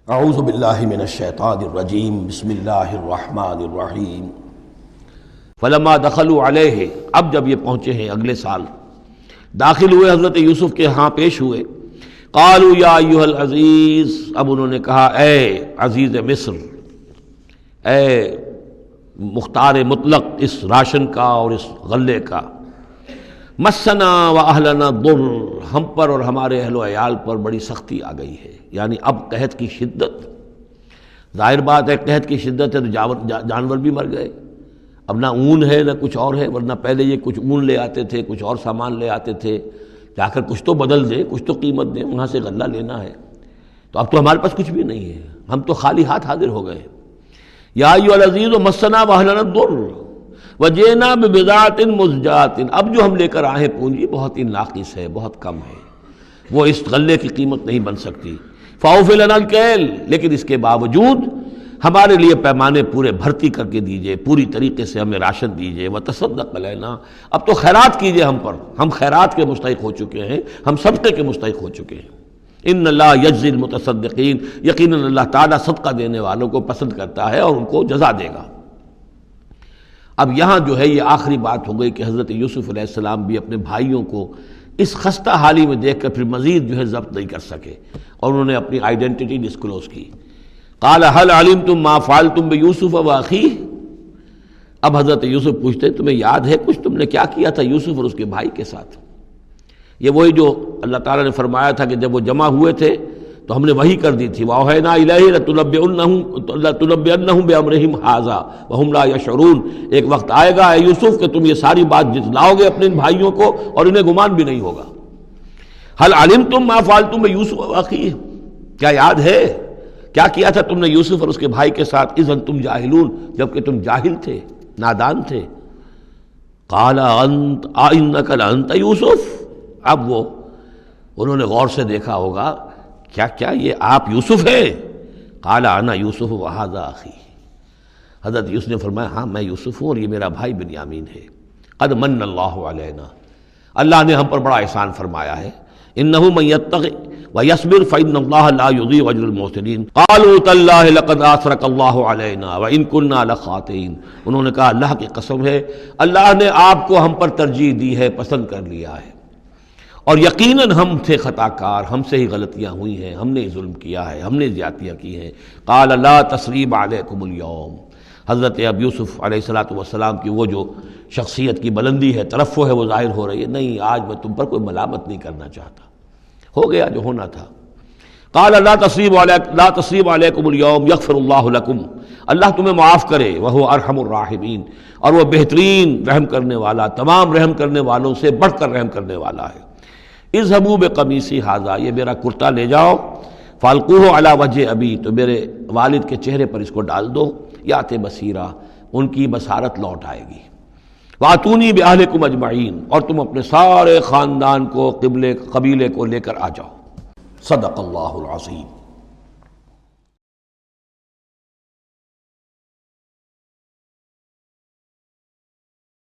اعوذ باللہ من الشیطان الرجیم بسم اللہ الرحمن الرحیم فلما دخلوا علیہ، اب جب یہ پہنچے ہیں اگلے سال، داخل ہوئے حضرت یوسف کے ہاں پیش ہوئے، قالوا یا ایھا العزیز، اب انہوں نے کہا اے عزیز مصر، اے مختار مطلق اس راشن کا اور اس غلے کا، مسنا و اہلنا ضر، ہم پر اور ہمارے اہل و عیال پر بڑی سختی آ گئی ہے، یعنی اب قحط کی شدت، ظاہر بات ہے قحط کی شدت ہے تو جانور بھی مر گئے، اب نہ اون ہے نہ کچھ اور ہے، ورنہ پہلے یہ کچھ اون لے آتے تھے، کچھ اور سامان لے آتے تھے، جا کر کچھ تو بدل دیں، کچھ تو قیمت دیں، وہاں سے غلہ لینا ہے، تو اب تو ہمارے پاس کچھ بھی نہیں ہے، ہم تو خالی ہاتھ حاضر ہو گئے۔ یا ایھا العزیز مسنا و اہلنا الضر وجئنا ببضاعۃ مزجاۃ، اب جو ہم لے کر آئے ہیں پونجی بہت ہی ناقص ہے، بہت کم ہے، وہ اس غلے کی قیمت نہیں بن سکتی، فاوف لنا الکیل، لیکن اس کے باوجود ہمارے لیے پیمانے پورے بھرتی کر کے دیجئے، پوری طریقے سے ہمیں راشن دیجئے، وتصدق علینا، اب تو خیرات کیجئے ہم پر، ہم خیرات کے مستحق ہو چکے ہیں، ہم صدقے کے مستحق ہو چکے ہیں۔ ان اللہ یجزی المتصدقین، یقیناً اللہ تعالیٰ صدقہ دینے والوں کو پسند کرتا ہے اور ان کو جزا دے گا۔ اب یہاں جو ہے یہ آخری بات ہو گئی کہ حضرت یوسف علیہ السلام بھی اپنے بھائیوں کو اس خستہ حالی میں دیکھ کر پھر مزید جو ہے ضبط نہیں کر سکے، اور انہوں نے اپنی آئیڈینٹی ڈسکلوز کی۔ قال هل علمتم ما فعلتم بيوسف واخيه، اب حضرت یوسف پوچھتے ہیں تمہیں یاد ہے کچھ تم نے کیا کیا تھا یوسف اور اس کے بھائی کے ساتھ؟ یہ وہی جو اللہ تعالیٰ نے فرمایا تھا کہ جب وہ جمع ہوئے تھے تو ہم نے وحی کر دی تھی، وَأَوْحَيْنَا إِلَيْهِ لَتُنَبِّئَنَّهُم بِأَمْرِهِمْ هَٰذَا وَهُمْ لَا يَشْعُرُونَ، ایک وقت آئے گا اے یوسف کہ تم یہ ساری بات جتلاؤ گے اپنے ان بھائیوں کو اور انہیں گمان بھی نہیں ہوگا۔ هل علمتم ما فعلتم بيوسف واخيه، کیا یاد ہے کیا کیا تھا تم نے یوسف اور اس کے بھائی کے ساتھ؟ اذ انتم جاہلون، جبکہ تم جاہل تھے، نادان تھے۔ قال انت انک لانت یوسف، اب وہ انہوں نے غور سے دیکھا ہوگا کیا یہ آپ یوسف ہیں؟ قال انا یوسف وھذا اخی، حضرت یوسف نے فرمایا ہاں میں یوسف ہوں اور یہ میرا بھائی بنیامین ہے۔ قد من اللہ علینا، اللہ نے ہم پر بڑا احسان فرمایا ہے۔ انہ من یتق ویصبر فإن اللہ لا یضیع اجر المحسنین، قالوا تاللہ لقد آثرک اللہ علینا وإن کنا لخاطئین، انہوں نے کہا اللہ کی قسم ہے اللہ نے آپ کو ہم پر ترجیح دی ہے، پسند کر لیا ہے، اور یقیناً ہم تھے خطا کار، ہم سے ہی غلطیاں ہوئی ہیں، ہم نے ظلم کیا ہے، ہم نے زیادتیاں کی ہیں۔ قال لا تثریب علیکم اليوم، حضرت اب یوسف علیہ السلام کی وہ جو شخصیت کی بلندی ہے، ترفع ہے، وہ ظاہر ہو رہی ہے، نہیں آج میں تم پر کوئی ملامت نہیں کرنا چاہتا، ہو گیا جو ہونا تھا۔ قال لا تثریب علیکم اليوم یغفر اللہ لکم، اللہ تمہیں معاف کرے، وہو ارحم الراحمین، اور وہ بہترین رحم کرنے والا، تمام رحم کرنے والوں سے بڑھ کر رحم کرنے والا ہے۔ اذهبوا بقمیصی ھذا، یہ میرا کرتا لے جاؤ، فالقوہ علی وجہ ابی، تو میرے والد کے چہرے پر اس کو ڈال دو، یات بصیرہ، ان کی بصارت لوٹ آئے گی۔ واتونی باہلکم اجمعین، اور تم اپنے سارے خاندان کو، قبیلے کو لے کر آ جاؤ۔ صدق اللہ العظیم۔